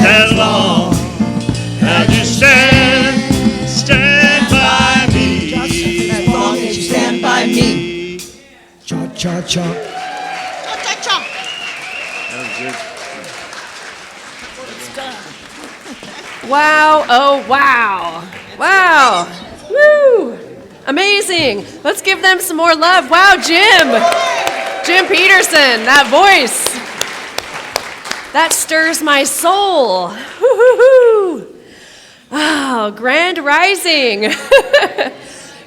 as long as you stand by me. As long as you stand by me. Cha-cha-cha. Cha-cha-cha. That was good. Wow, oh wow. Wow. Woo. Amazing. Let's give them some more love. Wow, Jim. Jim Peterson, that voice. That stirs my soul. Woo-hoo-hoo. Oh, Grand Rising.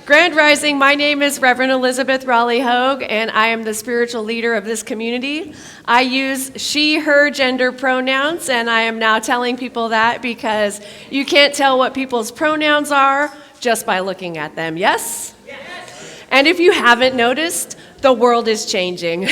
Grand Rising, my name is Reverend Elizabeth Rowley Hogue, and I am the spiritual leader of this community. I use she, her gender pronouns, and I am now telling people that because you can't tell what people's pronouns are just by looking at them, yes? Yes. And if you haven't noticed, the world is changing.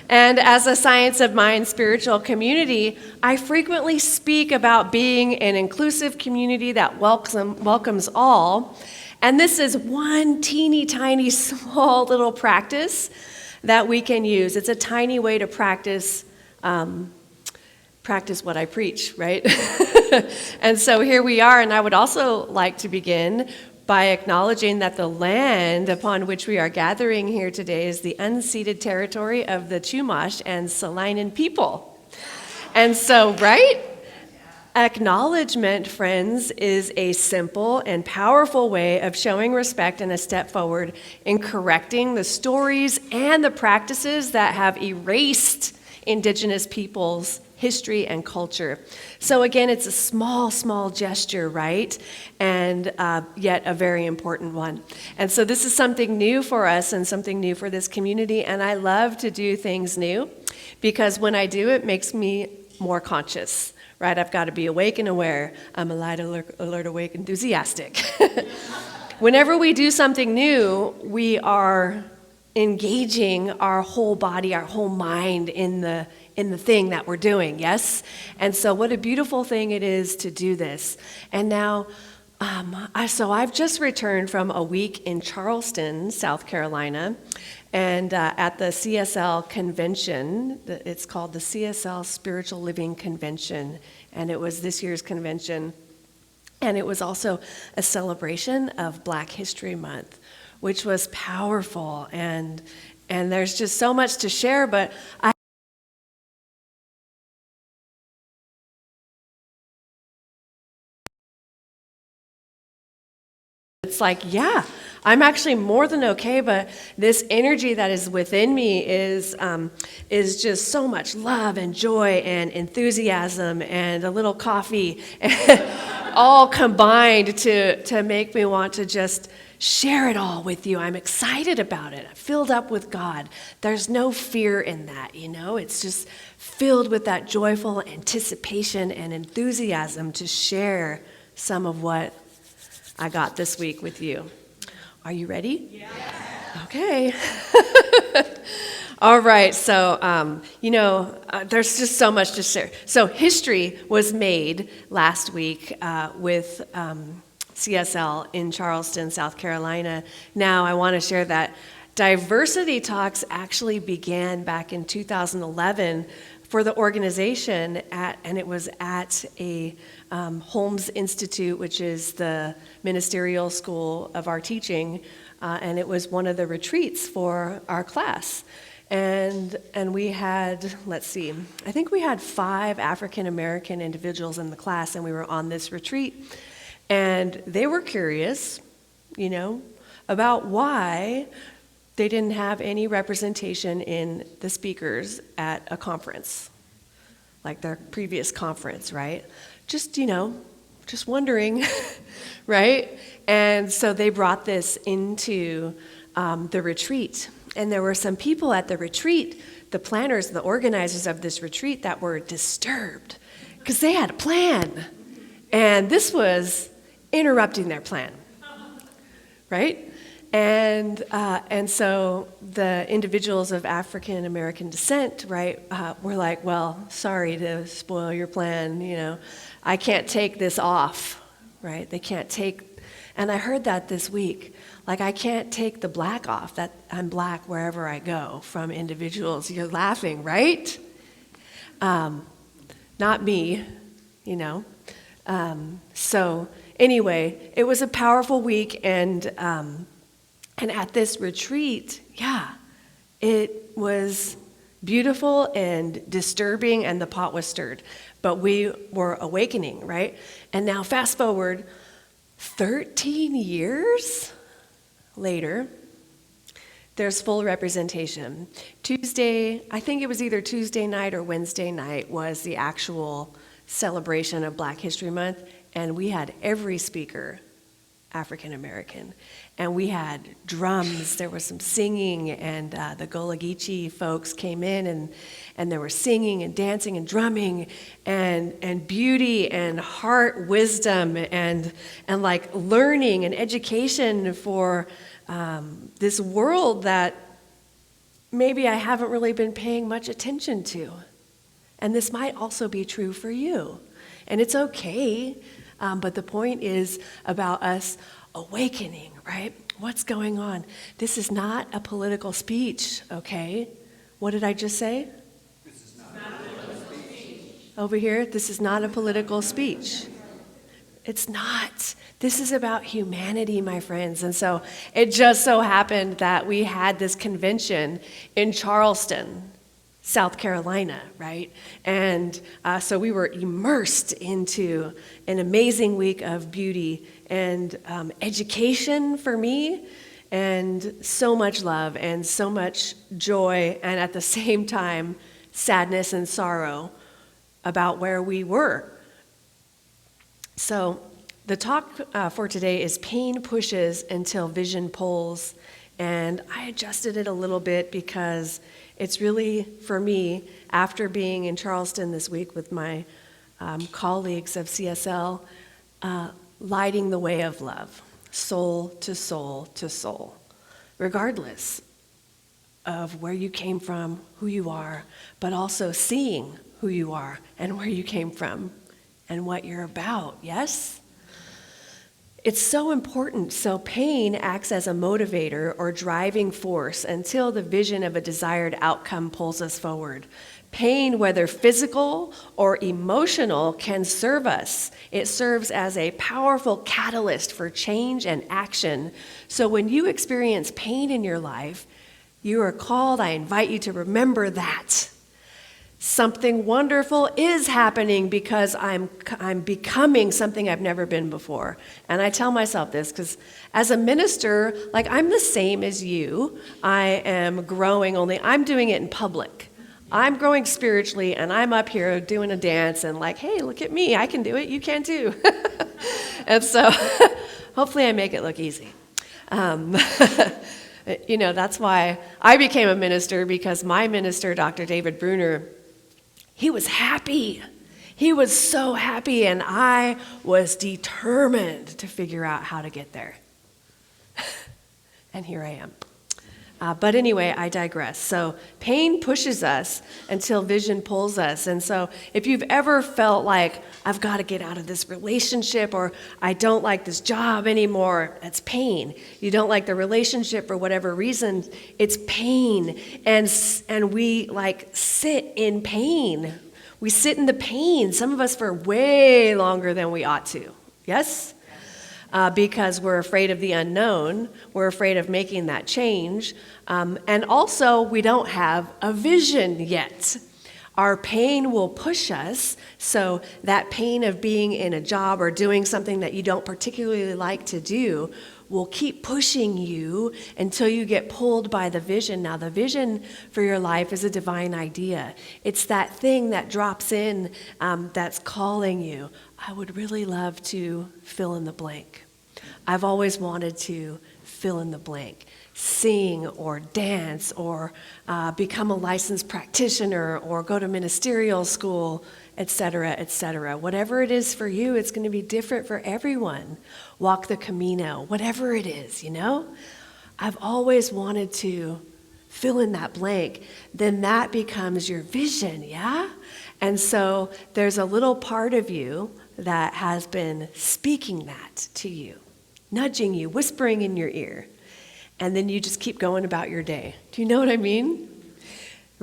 And as a Science of Mind spiritual community, I frequently speak about being an inclusive community that welcomes all. And this is one teeny tiny small little practice that we can use. It's a tiny way to practice what I preach, right? And so here we are, and I would also like to begin by acknowledging that the land upon which we are gathering here today is the unceded territory of the Chumash and Salinin people. And so, right? Acknowledgement, friends, is a simple and powerful way of showing respect and a step forward in correcting the stories and the practices that have erased Indigenous peoples' history and culture. So again, it's a small, small gesture, right? And yet a very important one. And so this is something new for us and something new for this community. And I love to do things new because when I do, it makes me more conscious, right? I've got to be awake and aware. I'm alive, alert, awake, enthusiastic. Whenever we do something new, we are engaging our whole body, our whole mind in the thing that we're doing, yes? And so what a beautiful thing it is to do this. And now, I've just returned from a week in Charleston, South Carolina, and at the CSL convention. It's called the CSL Spiritual Living Convention, and it was this year's convention. And it was also a celebration of Black History Month, which was powerful, and there's just so much to share, but it's like, yeah, I'm actually more than okay, but this energy that is within me is just so much love and joy and enthusiasm and a little coffee, all combined to make me want to just share it all with you. I'm excited about it. I'm filled up with God. There's no fear in that, you know? It's just filled with that joyful anticipation and enthusiasm to share some of what I got this week with you. Are you ready? Yeah. Okay. All right, so, there's just so much to share. So history was made last week with CSL in Charleston, South Carolina. Now, I want to share that diversity talks actually began back in 2011 for the organization, and it was at a Holmes Institute, which is the ministerial school of our teaching, and it was one of the retreats for our class. And we had, let's see, I think we had 5 African American individuals in the class, and we were on this retreat. And they were curious, about why they didn't have any representation in the speakers at a conference, like their previous conference, right? Just wondering, right? And so they brought this into the retreat. And there were some people at the retreat, the planners, the organizers of this retreat, that were disturbed because they had a plan. And this was interrupting their plan, right? And so the individuals of African American descent, right, were like, well, sorry to spoil your plan, I can't take this off, right? They can't take, and I heard that this week, like I can't take the black off, that I'm black wherever I go from individuals. You're laughing, right? Not me. you know? So anyway, it was a powerful week, and at this retreat, it was beautiful and disturbing, and the pot was stirred. But we were awakening, right? And now fast forward 13 years later, there's full representation. Tuesday, I think it was either Tuesday night or Wednesday night, was the actual celebration of Black History Month, and we had every speaker African American. And we had drums, there was some singing, and the Gullah Geechee folks came in, and there was singing and dancing and drumming and beauty and heart wisdom and like learning and education for this world that maybe I haven't really been paying much attention to. And this might also be true for you. And it's okay, but the point is about us awakening, right? What's going on? This is not a political speech, okay? What did I just say? This is not a political speech. Over here, this is not a political speech. It's not. This is about humanity, my friends. And so it just so happened that we had this convention in Charleston, South Carolina, right? And so we were immersed into an amazing week of beauty and education for me, and so much love and so much joy, and at the same time, sadness and sorrow about where we were. So the talk for today is Pain Pushes Until Vision Pulls, and I adjusted it a little bit because it's really, for me, after being in Charleston this week with my colleagues of CSL, lighting the way of love, soul to soul to soul, regardless of where you came from, who you are, but also seeing who you are and where you came from and what you're about, yes? It's so important. So pain acts as a motivator or driving force until the vision of a desired outcome pulls us forward. Pain, whether physical or emotional, can serve us. It serves as a powerful catalyst for change and action. So when you experience pain in your life, you are called, I invite you to remember that. Something wonderful is happening because I'm becoming something I've never been before. And I tell myself this because as a minister, like I'm the same as you. I am growing, only I'm doing it in public. I'm growing spiritually, and I'm up here doing a dance and like, hey, look at me, I can do it, you can too. And so hopefully I make it look easy. You know, that's why I became a minister, because my minister, Dr. David Bruner, he was happy. He was so happy, and I was determined to figure out how to get there. And here I am. But anyway, I digress. So pain pushes us until vision pulls us. And so if you've ever felt like, I've got to get out of this relationship, or I don't like this job anymore, that's pain. You don't like the relationship for whatever reason, it's pain. And we like sit in pain. We sit in the pain, some of us for way longer than we ought to. Yes? Because we're afraid of the unknown, we're afraid of making that change, and also we don't have a vision yet. Our pain will push us, so that pain of being in a job or doing something that you don't particularly like to do will keep pushing you until you get pulled by the vision. Now, the vision for your life is a divine idea. It's that thing that drops in that's calling you. I would really love to fill in the blank. I've always wanted to fill in the blank. Sing or dance or become a licensed practitioner or go to ministerial school, etc., etc. Whatever it is for you, it's going to be different for everyone. Walk the Camino, whatever it is, you know? I've always wanted to fill in that blank. Then that becomes your vision, yeah? And so there's a little part of you that has been speaking that to you, nudging you, whispering in your ear. And then you just keep going about your day. Do you know what I mean?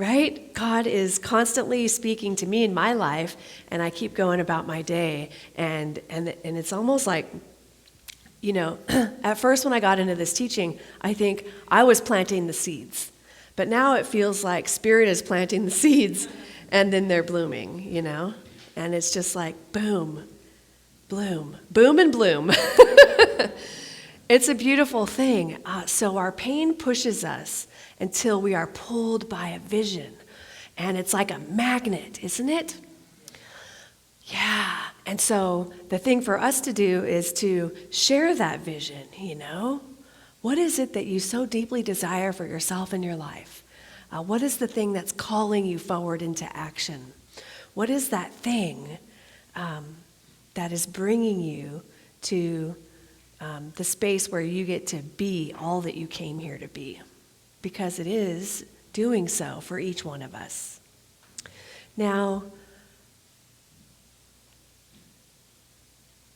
right? God is constantly speaking to me in my life, and I keep going about my day. And it's almost like, you know, at first when I got into this teaching, I think I was planting the seeds. But now it feels like Spirit is planting the seeds, and then they're blooming, you know? And it's just like, boom, bloom, boom and bloom. It's a beautiful thing. So our pain pushes us until we are pulled by a vision. And it's like a magnet, isn't it? Yeah. And so the thing for us to do is to share that vision, you know? What is it that you so deeply desire for yourself in your life? What is the thing that's calling you forward into action? What is that thing that is bringing you to the space where you get to be all that you came here to be? Because it is doing so for each one of us. Now,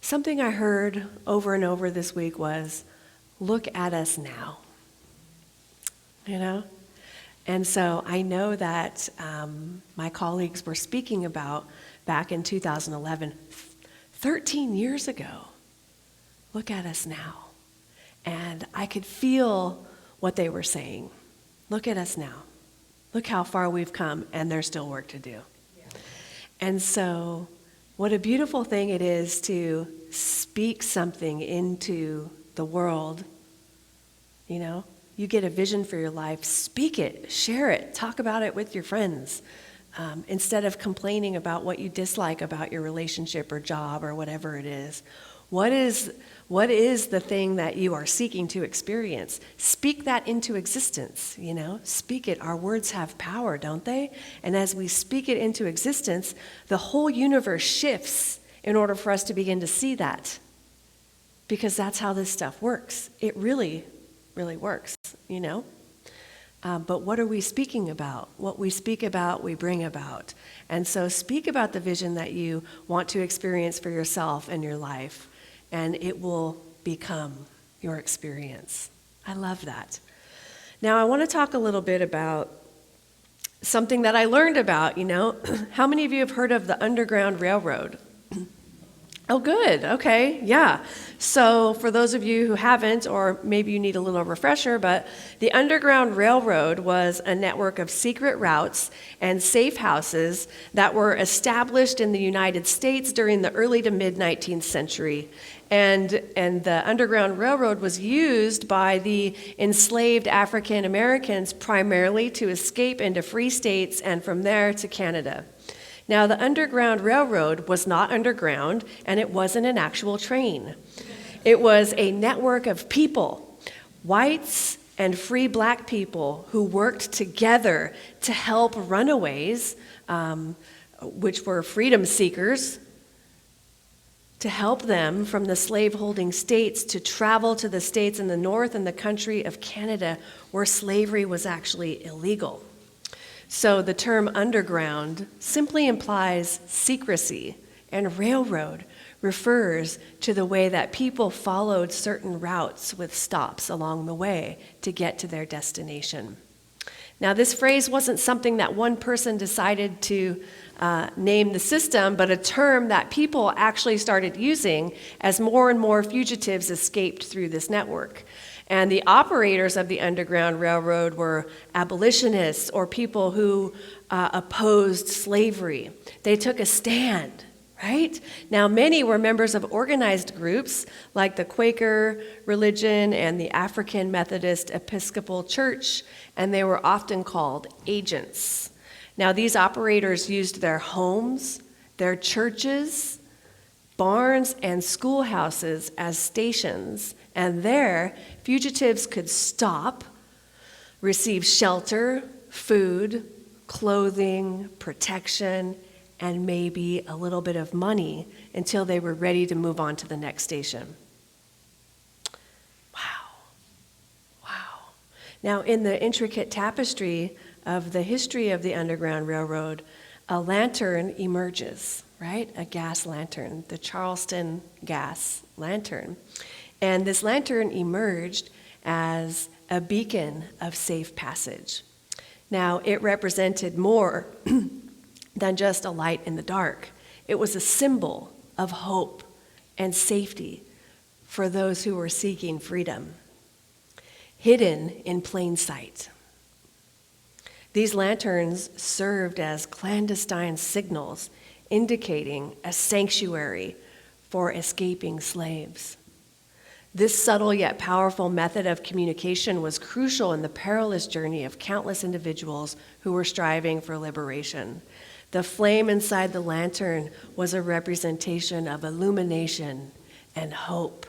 something I heard over and over this week was, look at us now. You know? And so I know that my colleagues were speaking about back in 2011, 13 years ago. Look at us now. And I could feel what they were saying. Look at us now. Look how far we've come, and there's still work to do. Yeah. And so what a beautiful thing it is to speak something into the world. You know, you get a vision for your life, speak it, share it, talk about it with your friends. Instead of complaining about what you dislike about your relationship or job or whatever it is. What is the thing that you are seeking to experience? Speak that into existence, you know? Speak it. Our words have power, don't they? And as we speak it into existence, the whole universe shifts in order for us to begin to see that. Because that's how this stuff works. It really, really works, you know? But what are we speaking about? What we speak about, we bring about. And so speak about the vision that you want to experience for yourself and your life, and it will become your experience. I love that. Now, I want to talk a little bit about something that I learned about, you know. How many of you have heard of the Underground Railroad? Oh, good. Okay. Yeah. So for those of you who haven't, or maybe you need a little refresher, but the Underground Railroad was a network of secret routes and safe houses that were established in the United States during the early to mid-19th century. And the Underground Railroad was used by the enslaved African Americans primarily to escape into free states and from there to Canada. Now, the Underground Railroad was not underground, and it wasn't an actual train. It was a network of people, whites and free black people, who worked together to help runaways, which were freedom seekers, to help them from the slave-holding states to travel to the states in the north and the country of Canada, where slavery was actually illegal. So the term underground simply implies secrecy, and railroad refers to the way that people followed certain routes with stops along the way to get to their destination. Now, this phrase wasn't something that one person decided to name the system, but a term that people actually started using as more and more fugitives escaped through this network. And the operators of the Underground Railroad were abolitionists or people who opposed slavery. They took a stand, right? Now, many were members of organized groups like the Quaker religion and the African Methodist Episcopal Church, and they were often called agents. Now, these operators used their homes, their churches, barns, and schoolhouses as stations, and there, fugitives could stop, receive shelter, food, clothing, protection, and maybe a little bit of money until they were ready to move on to the next station. Wow. Now, in the intricate tapestry of the history of the Underground Railroad, a lantern emerges, right? A gas lantern, the Charleston gas lantern. And this lantern emerged as a beacon of safe passage. Now, it represented more than just a light in the dark. It was a symbol of hope and safety for those who were seeking freedom, hidden in plain sight. These lanterns served as clandestine signals indicating a sanctuary for escaping slaves. This subtle yet powerful method of communication was crucial in the perilous journey of countless individuals who were striving for liberation. The flame inside the lantern was a representation of illumination and hope.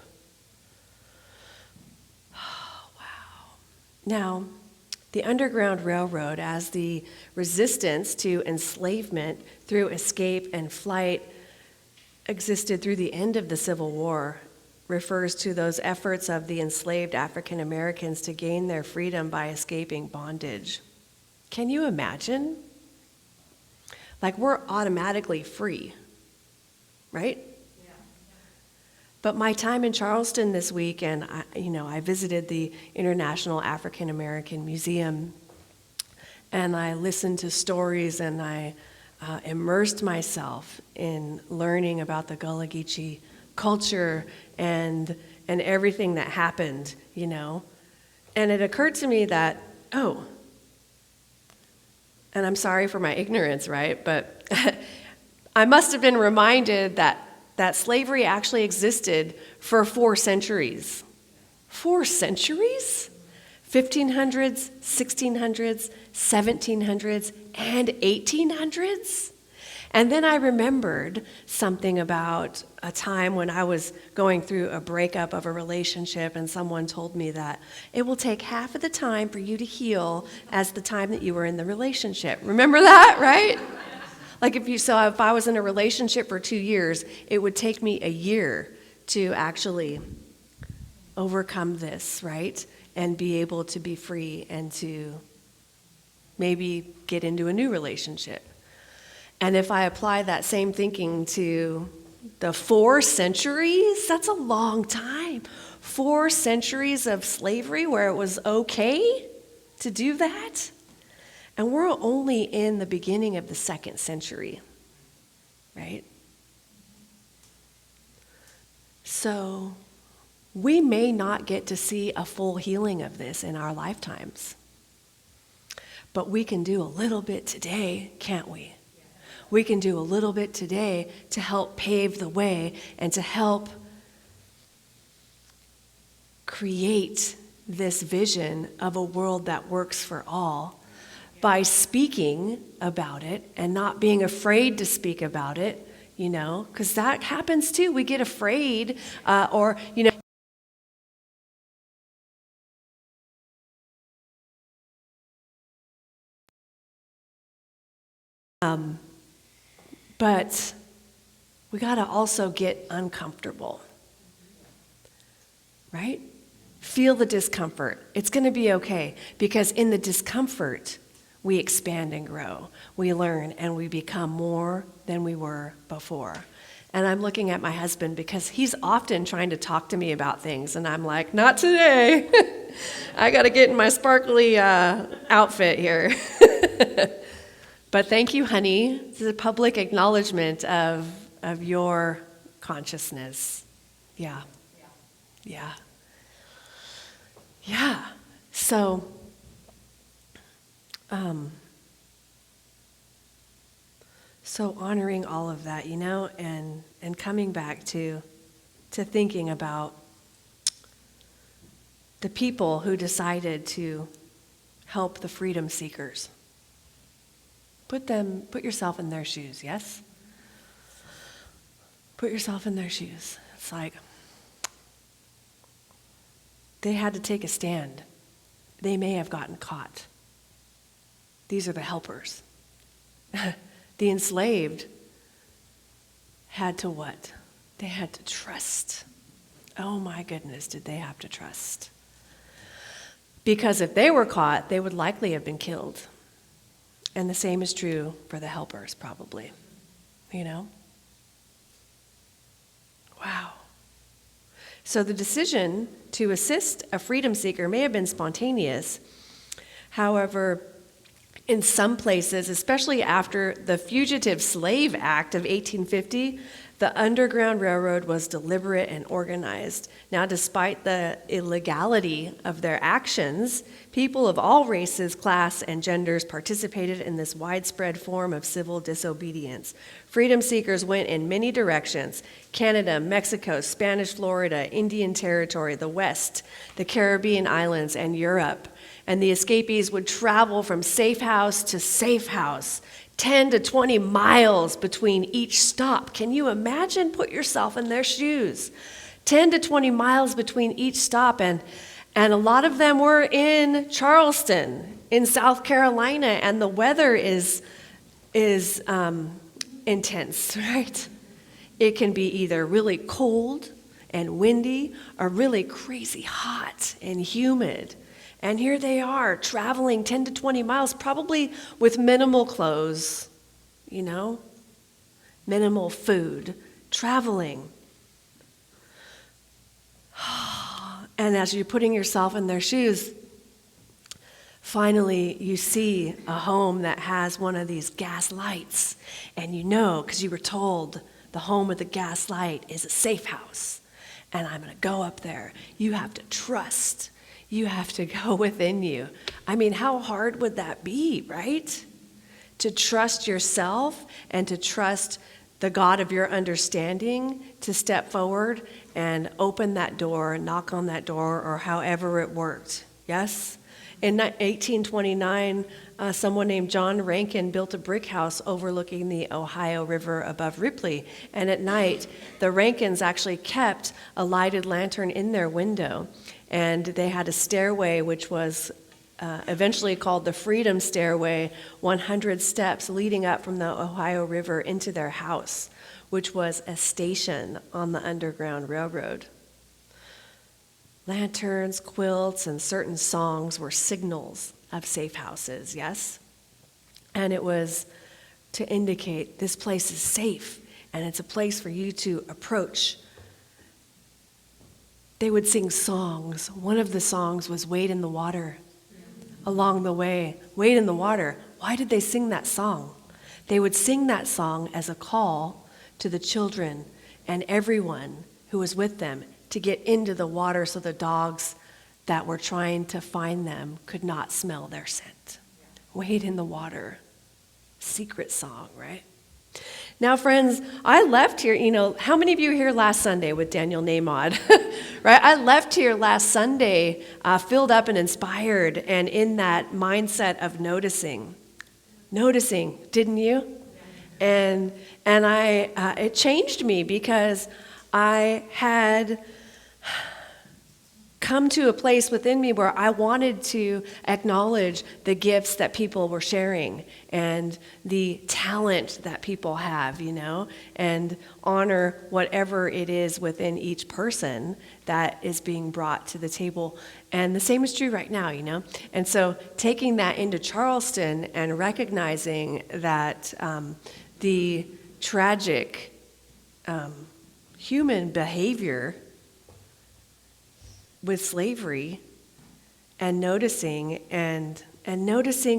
Oh, wow. Now, the Underground Railroad, as the resistance to enslavement through escape and flight, existed through the end of the Civil War, refers to those efforts of the enslaved African Americans to gain their freedom by escaping bondage. Can you imagine? Like, we're automatically free, right? Yeah. But my time in Charleston this week, and I visited the International African American Museum, and I listened to stories, and I immersed myself in learning about the Gullah Geechee culture and everything that happened, And it occurred to me that, and I'm sorry for my ignorance, right? But I must have been reminded that slavery actually existed for 4 centuries. 4 centuries? 1500s, 1600s, 1700s, and 1800s? And then I remembered something about a time when I was going through a breakup of a relationship, and someone told me that it will take half of the time for you to heal as the time that you were in the relationship. Remember that, right? Like if I was in a relationship for 2 years, it would take me a year to actually overcome this, right? And be able to be free and to maybe get into a new relationship. And if I apply that same thinking to the 4 centuries, that's a long time. 4 centuries of slavery where it was okay to do that. And we're only in the beginning of the 2nd century, right? So we may not get to see a full healing of this in our lifetimes. But we can do a little bit today, can't we? We can do a little bit today to help pave the way and to help create this vision of a world that works for all by speaking about it and not being afraid to speak about it, because that happens too. We get afraid but we got to also get uncomfortable, right? Feel the discomfort. It's going to be okay, because in the discomfort, we expand and grow. We learn and we become more than we were before. And I'm looking at my husband because he's often trying to talk to me about things, and I'm like, not today. I got to get in my sparkly outfit here. But thank you, honey. This is a public acknowledgement of your consciousness. Yeah. So, so honoring all of that, and coming back to thinking about the people who decided to help the freedom seekers. Put yourself in their shoes, yes? Put yourself in their shoes. It's like they had to take a stand. They may have gotten caught. These are the helpers. The enslaved had to what? They had to trust. Oh my goodness, did they have to trust? Because if they were caught, they would likely have been killed. And the same is true for the helpers, probably. Wow. So the decision to assist a freedom seeker may have been spontaneous. However, In some places, especially after the Fugitive Slave Act of 1850, the Underground Railroad was deliberate and organized. Now, despite the illegality of their actions, people of all races, class, and genders participated in this widespread form of civil disobedience. Freedom seekers went in many directions: Canada, Mexico, Spanish Florida, Indian Territory, the West, the Caribbean islands, and Europe. And the escapees would travel from safe house to safe house, 10 to 20 miles between each stop. Can you imagine? Put yourself in their shoes. 10 to 20 miles between each stop. And a lot of them were in Charleston, in South Carolina, and the weather is intense, right? It can be either really cold and windy or really crazy hot and humid. And here they are, traveling 10 to 20 miles, probably with minimal clothes, minimal food, traveling. And as you're putting yourself in their shoes, finally you see a home that has one of these gas lights. And because you were told the home with the gas light is a safe house. And I'm going to go up there. You have to trust. You have to go within you. I mean, how hard would that be, right? To trust yourself and to trust the God of your understanding to step forward and open that door, knock on that door, or however it worked. Yes? In 1829, someone named John Rankin built a brick house overlooking the Ohio River above Ripley. And at night, the Rankins actually kept a lighted lantern in their window. And they had a stairway which was eventually called the Freedom Stairway, 100 steps leading up from the Ohio River into their house, which was a station on the Underground Railroad. Lanterns, quilts, and certain songs were signals of safe houses, yes? And it was to indicate this place is safe, and it's a place for you to approach. They would sing songs. One of the songs was Wade in the Water. Along the way, Wade in the Water. Why did they sing that song? They would sing that song as a call to the children and everyone who was with them to get into the water so the dogs that were trying to find them could not smell their scent. Wade in the Water. Secret song, right? Now, friends, I left here, how many of you were here last Sunday with Daniel Namod? Right? I left here last Sunday filled up and inspired and in that mindset of noticing. Noticing, didn't you? And it changed me because I had come to a place within me where I wanted to acknowledge the gifts that people were sharing and the talent that people have, and honor whatever it is within each person that is being brought to the table. And the same is true right now, And so taking that into Charleston and recognizing that the tragic human behavior with slavery and noticing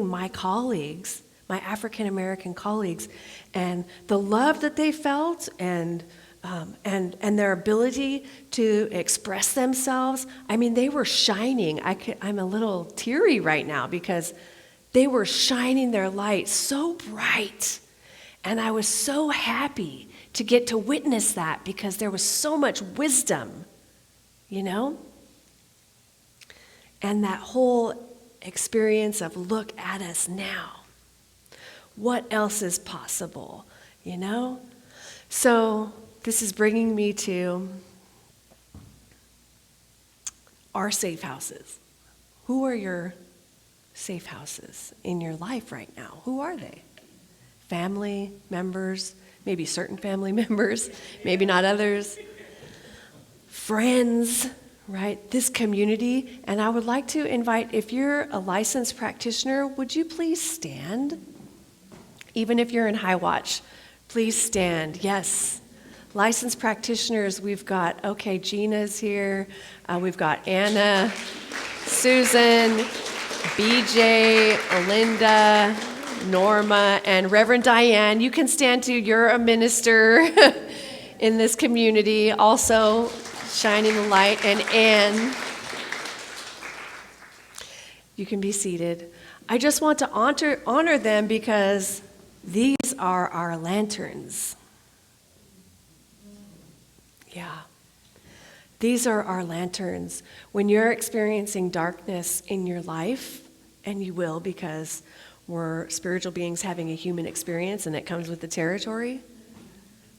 my colleagues, my African American colleagues, and the love that they felt and their ability to express themselves. I mean, they were shining. I'm a little teary right now because they were shining their light so bright. And I was so happy to get to witness that because there was so much wisdom, And that whole experience of look at us now. What else is possible, So this is bringing me to our safe houses. Who are your safe houses in your life right now? Who are they? Family members, maybe certain family members, maybe not others. Friends, right? This community. And I would like to invite, if you're a licensed practitioner, would you please stand? Even if you're in High Watch, please stand. Yes. Licensed practitioners, we've got, Gina's here. We've got Anna, Susan, BJ, Linda, Norma, and Reverend Diane, you can stand too. You're a minister in this community, also shining the light. And Anne, you can be seated. I just want to honor them because these are our lanterns. Yeah. These are our lanterns. When you're experiencing darkness in your life, and you will because we're spiritual beings having a human experience and it comes with the territory,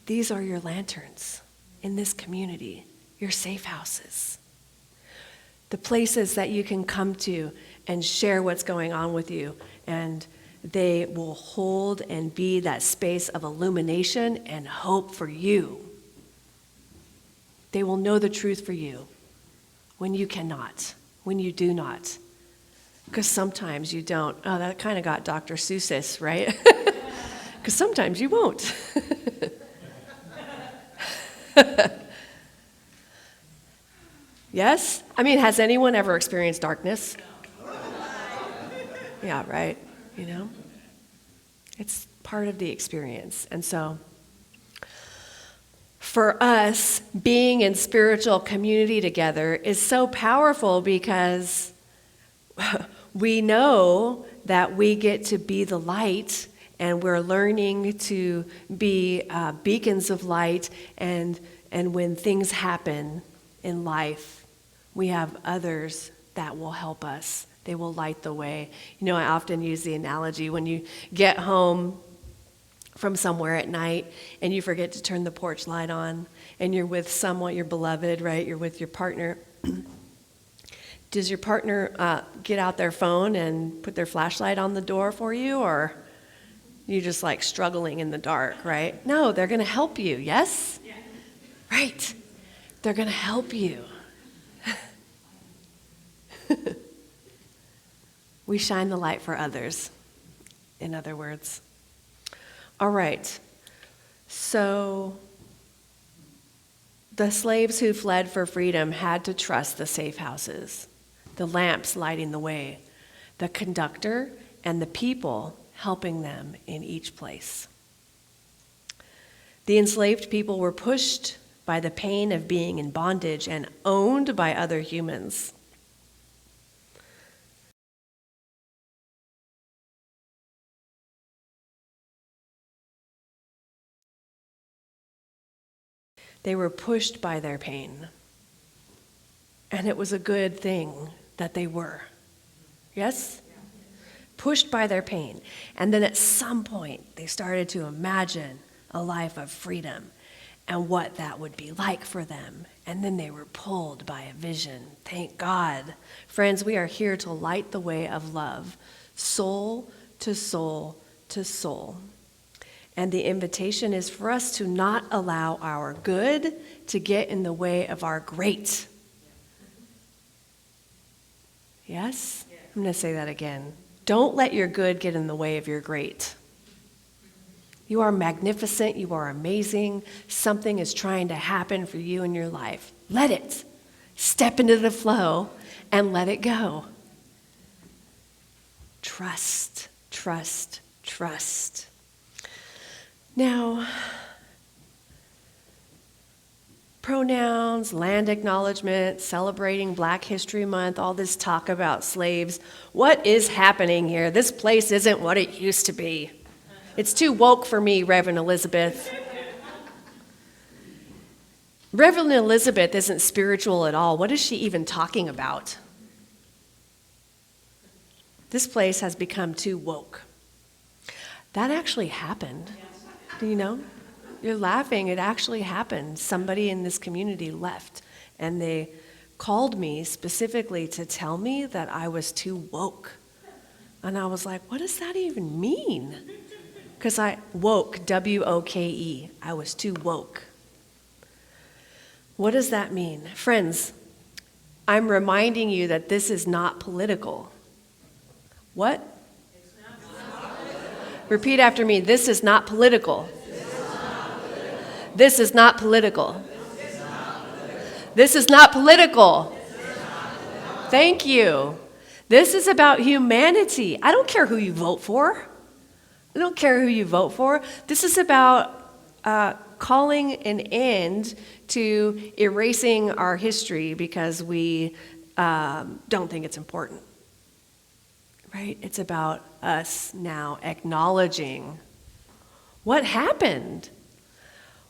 these are your lanterns in this community, your safe houses. The places that you can come to and share what's going on with you, and they will hold and be that space of illumination and hope for you. They will know the truth for you when you cannot, when you do not. Because sometimes you don't. Oh, that kind of got Dr. Seuss, right? Because sometimes you won't. Yes? I mean, has anyone ever experienced darkness? Yeah, right. You know? It's part of the experience. And so, for us, being in spiritual community together is so powerful because we know that we get to be the light, and we're learning to be beacons of light, and when things happen in life, we have others that will help us. They will light the way. You know, I often use the analogy when you get home from somewhere at night and you forget to turn the porch light on and you're with someone, your beloved, right? You're with your partner. Does your partner get out their phone and put their flashlight on the door for you, or you just like struggling in the dark, right? No, they're going to help you, yes? Yeah. Right. They're going to help you. We shine the light for others, in other words. All right, so the slaves who fled for freedom had to trust the safe houses, the lamps lighting the way, the conductor, and the people helping them in each place. The enslaved people were pushed by the pain of being in bondage and owned by other humans. They were pushed by their pain. And it was a good thing that they were. Yes? Pushed by their pain. And then at some point, they started to imagine a life of freedom and what that would be like for them. And then they were pulled by a vision. Thank God. Friends, we are here to light the way of love, soul to soul to soul. And the invitation is for us to not allow our good to get in the way of our great. Yes? I'm going to say that again. Don't let your good get in the way of your great. You are magnificent. You are amazing. Something is trying to happen for you in your life. Let it. Step into the flow and let it go. Trust, trust, trust. Now, pronouns, land acknowledgement, celebrating Black History Month, all this talk about slaves. What is happening here? This place isn't what it used to be. It's too woke for me, Reverend Elizabeth. Reverend Elizabeth isn't spiritual at all. What is she even talking about? This place has become too woke. That actually happened. Do you know? You're laughing. It actually happened. Somebody in this community left, and they called me specifically to tell me that I was too woke. And I was like, what does that even mean? Because I woke, W-O-K-E. I was too woke. What does that mean? Friends, I'm reminding you that this is not political. What? Repeat after me. This is not political. This is not political. This is not political. Thank you. This is about humanity. I don't care who you vote for. I don't care who you vote for. This is about calling an end to erasing our history because we don't think it's important. Right? It's about us now acknowledging what happened.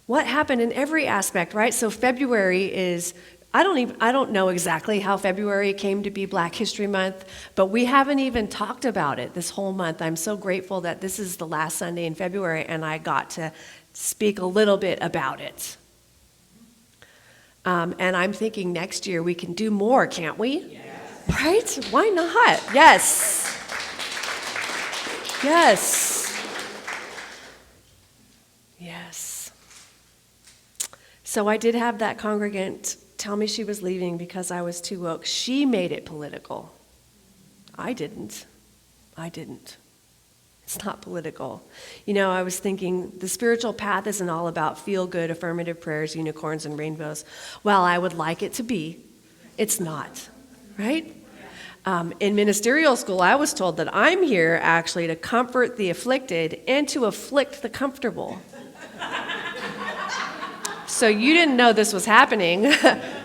What happened in every aspect, right? So February is, I don't know exactly how February came to be Black History Month, but we haven't even talked about it this whole month. I'm so grateful that this is the last Sunday in February and I got to speak a little bit about it. And I'm thinking next year we can do more, can't we? Yes. Right? Why not? Yes. Yes. Yes. So I did have that congregant tell me she was leaving because I was too woke. She made it political. I didn't. It's not political. You know, I was thinking the spiritual path isn't all about feel-good, affirmative prayers, unicorns, and rainbows. Well, I would like it to be. It's not, right? In ministerial school, I was told that I'm here actually to comfort the afflicted and to afflict the comfortable. So you didn't know this was happening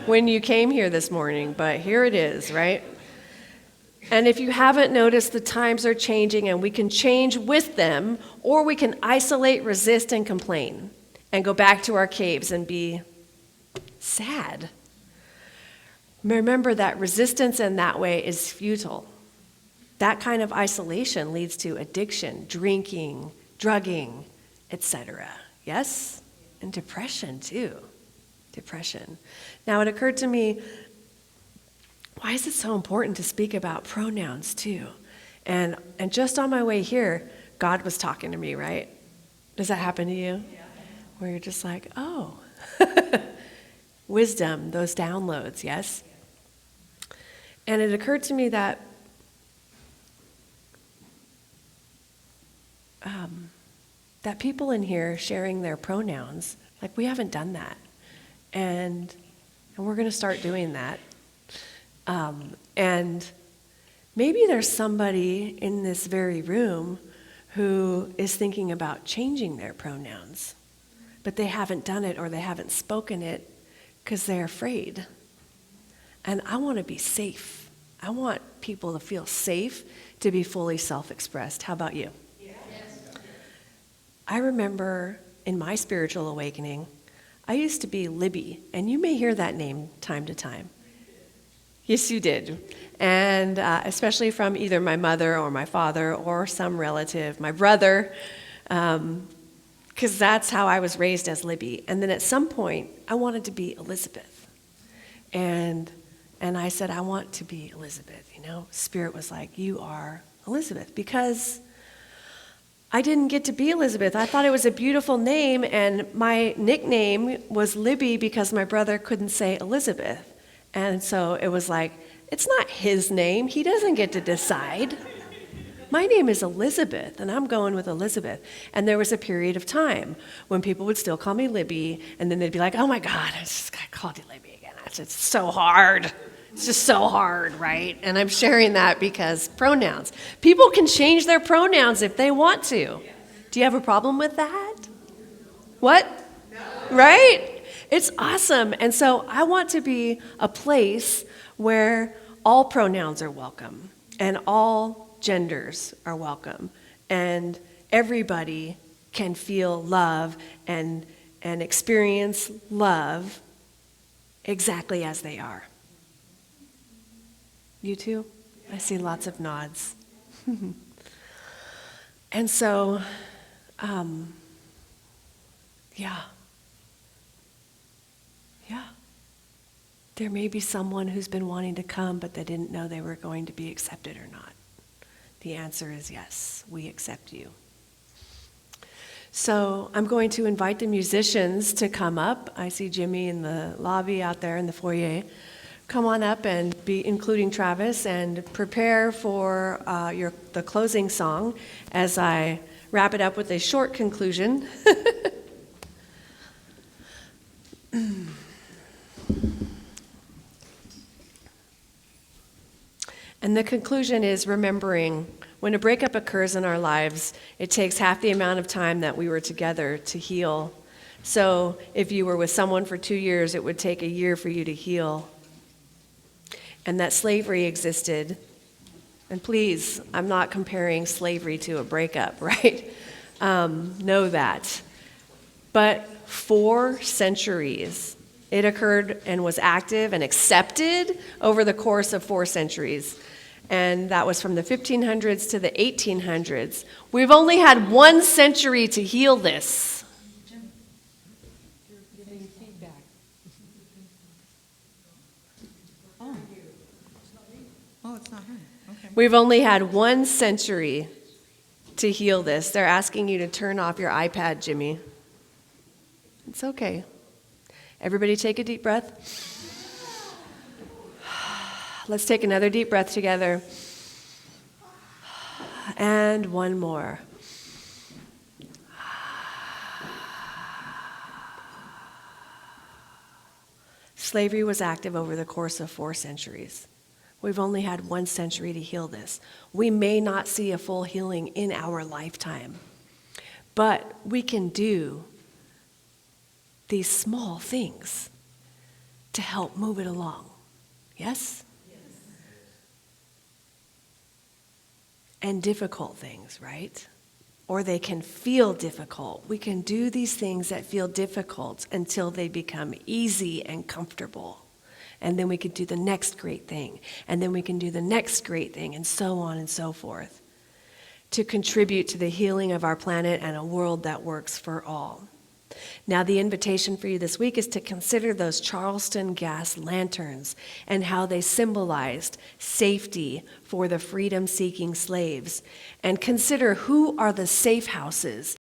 when you came here this morning, but here it is, right? And if you haven't noticed, the times are changing and we can change with them, or we can isolate, resist, and complain and go back to our caves and be sad. Remember that resistance in that way is futile. That kind of isolation leads to addiction, drinking, drugging, etc. Yes? And depression too. Depression. Now it occurred to me, why is it so important to speak about pronouns too? And just on my way here, God was talking to me, right? Does that happen to you? Yeah. Where you're just like, oh, wisdom, those downloads, yes? And it occurred to me that that people in here sharing their pronouns, like we haven't done that. And we're going to start doing that. And maybe there's somebody in this very room who is thinking about changing their pronouns, but they haven't done it or they haven't spoken it because they're afraid. And I want to be safe. I want people to feel safe to be fully self-expressed. How about you? Yes. I remember in my spiritual awakening, I used to be Libby, and you may hear that name time to time. Yes, you did. And especially from either my mother or my father or some relative, my brother, because that's how I was raised as Libby. And then at some point, I wanted to be Elizabeth. And I said, I want to be Elizabeth, you know? Spirit was like, you are Elizabeth, because I didn't get to be Elizabeth. I thought it was a beautiful name, and my nickname was Libby because my brother couldn't say Elizabeth. And so it was like, it's not his name. He doesn't get to decide. My name is Elizabeth, and I'm going with Elizabeth. And there was a period of time when people would still call me Libby, and then they'd be like, oh my God, I just got called you Libby again. It's so hard. It's just so hard, right? And I'm sharing that because pronouns. People can change their pronouns if they want to. Do you have a problem with that? What? No. Right? It's awesome. And so I want to be a place where all pronouns are welcome and all genders are welcome and everybody can feel love and experience love exactly as they are. You too? I see lots of nods. And so, yeah. There may be someone who's been wanting to come, but they didn't know they were going to be accepted or not. The answer is yes, we accept you. So I'm going to invite the musicians to come up. I see Jimmy in the lobby out there in the foyer. Come on up and be, including Travis, and prepare for the closing song as I wrap it up with a short conclusion. And the conclusion is remembering when a breakup occurs in our lives, it takes half the amount of time that we were together to heal. So if you were with someone for 2 years, it would take a year for you to heal. And that slavery existed. And please, I'm not comparing slavery to a breakup, right? Know that. But 4 centuries, it occurred and was active and accepted over the course of 4 centuries. And that was from the 1500s to the 1800s. We've only had 1 century to heal this. You're getting feedback. Oh, it's not her. Okay. We've only had 1 century to heal this. They're asking you to turn off your iPad, Jimmy. It's okay. Everybody take a deep breath. Let's take another deep breath together. And one more. Slavery was active over the course of 4 centuries. We've only had 1 century to heal this. We may not see a full healing in our lifetime, but we can do these small things to help move it along. Yes? And difficult things, right? Or they can feel difficult. We can do these things that feel difficult until they become easy and comfortable. And then we can do the next great thing. And then we can do the next great thing, and so on and so forth, to contribute to the healing of our planet and a world that works for all. Now, the invitation for you this week is to consider those Charleston gas lanterns and how they symbolized safety for the freedom-seeking slaves. And consider who are the safe houses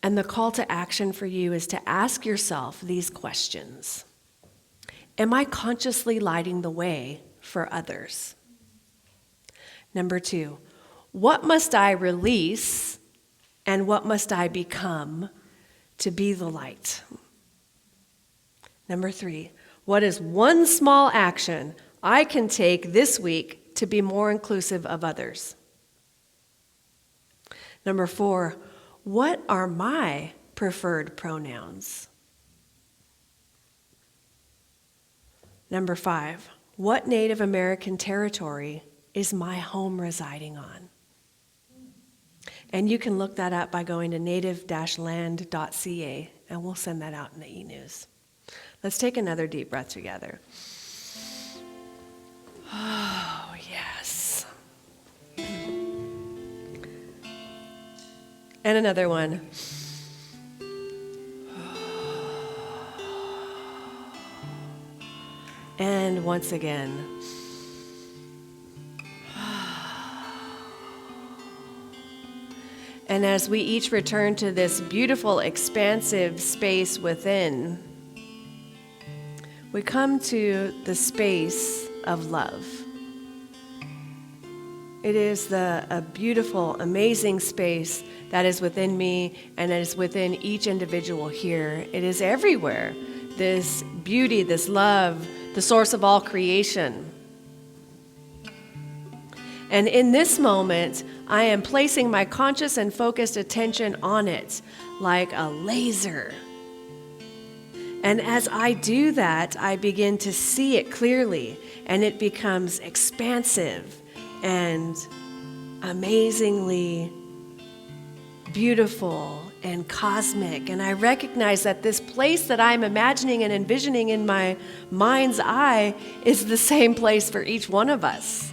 and the call to action for you is to ask yourself these questions. Am I consciously lighting the way for others? Number 2, what must I release and what must I become to be the light? Number 3, what is one small action I can take this week to be more inclusive of others? Number 4, what are my preferred pronouns? Number 5, what Native American territory is my home residing on? And you can look that up by going to native-land.ca, and we'll send that out in the e-news. Let's take another deep breath together. Oh, yes. And another one. And once again. And as we each return to this beautiful, expansive space within, we come to the space of love. It is a beautiful, amazing space that is within me and is within each individual here. It is everywhere. This beauty, this love, the source of all creation. And in this moment, I am placing my conscious and focused attention on it like a laser. And as I do that, I begin to see it clearly, and it becomes expansive and amazingly beautiful and cosmic. And I recognize that this place that I'm imagining and envisioning in my mind's eye is the same place for each one of us.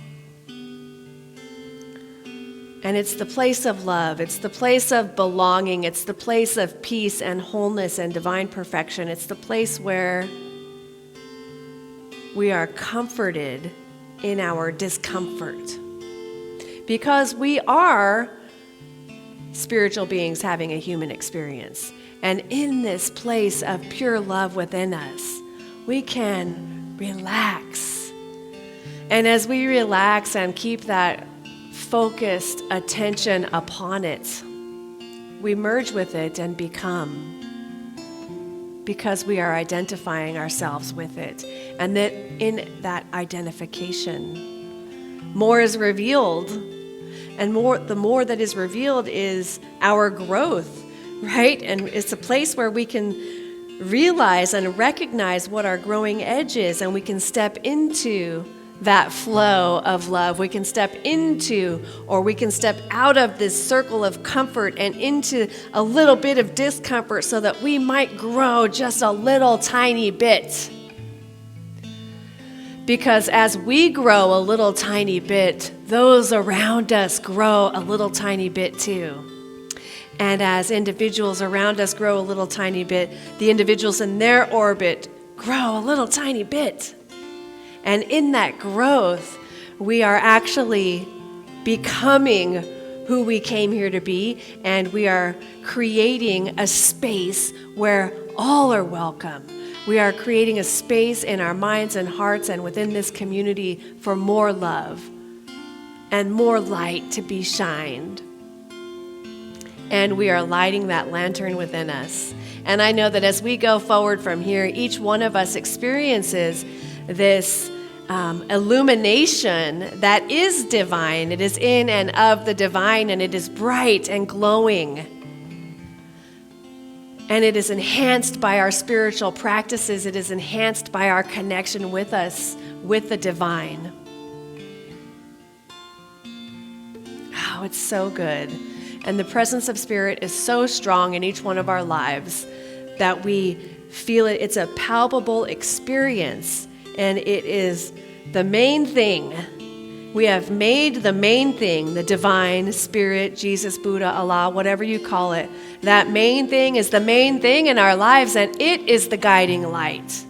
And it's the place of love. It's the place of belonging. It's the place of peace and wholeness and divine perfection. It's the place where we are comforted in our discomfort. Because we are spiritual beings having a human experience. And in this place of pure love within us, we can relax. And as we relax and keep that focused attention upon it, we merge with it and become, because we are identifying ourselves with it. And that in that identification, more is revealed. And the more that is revealed is our growth, right? And it's a place where we can realize and recognize what our growing edge is, and we can step into that flow of love. We can step into, or we can step out of this circle of comfort and into a little bit of discomfort so that we might grow just a little tiny bit. Because as we grow a little tiny bit, those around us grow a little tiny bit too. And as individuals around us grow a little tiny bit, the individuals in their orbit grow a little tiny bit. And in that growth, we are actually becoming who we came here to be, and we are creating a space where all are welcome. We are creating a space in our minds and hearts and within this community for more love and more light to be shined. And we are lighting that lantern within us. And I know that as we go forward from here, each one of us experiences this illumination that is divine. It is in and of the divine, and it is bright and glowing. And it is enhanced by our spiritual practices. It is enhanced by our connection with us, with the divine. Oh, it's so good. And the presence of Spirit is so strong in each one of our lives that we feel it. It's a palpable experience. And it is the main thing. We have made the main thing, the divine, Spirit, Jesus, Buddha, Allah, whatever you call it. That main thing is the main thing in our lives, and it is the guiding light.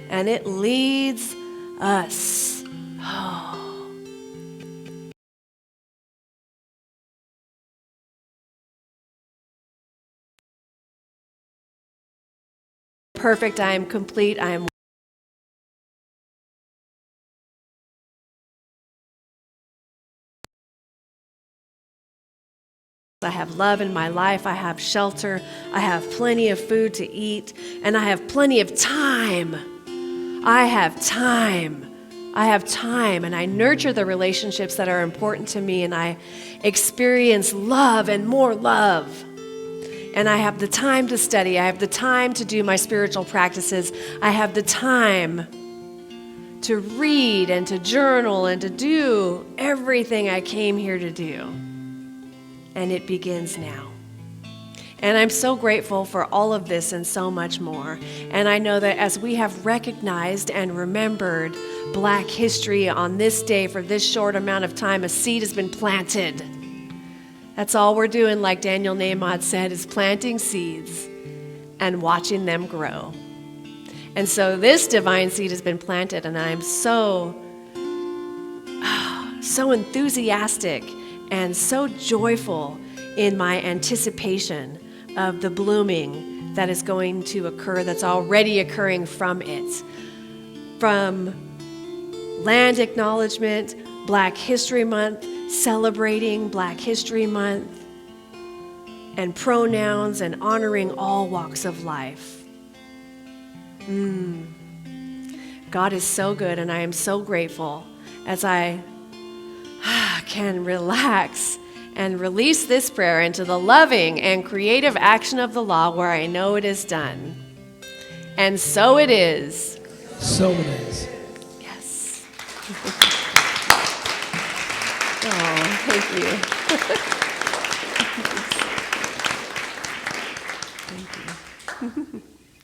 And it leads us. Oh. Perfect, I am complete, I am I have love in my life, I have shelter, I have plenty of food to eat, and I have plenty of time. I have time, and I nurture the relationships that are important to me, and I experience love and more love. And I have the time to study, I have the time to do my spiritual practices, I have the time to read and to journal and to do everything I came here to do. And it begins now. And I'm so grateful for all of this and so much more. And I know that as we have recognized and remembered Black history on this day for this short amount of time, a seed has been planted. That's all we're doing, like Daniel Nahmod said, is planting seeds and watching them grow. And so this divine seed has been planted, and I'm so enthusiastic and so joyful in my anticipation of the blooming that is going to occur, that's already occurring from it. From land acknowledgement, Black History Month, celebrating Black History Month, and pronouns and honoring all walks of life. God is so good, and I am so grateful as I can relax and release this prayer into the loving and creative action of the law where I know it is done. And so it is. So it is. Yes. Oh, thank you. Thank you.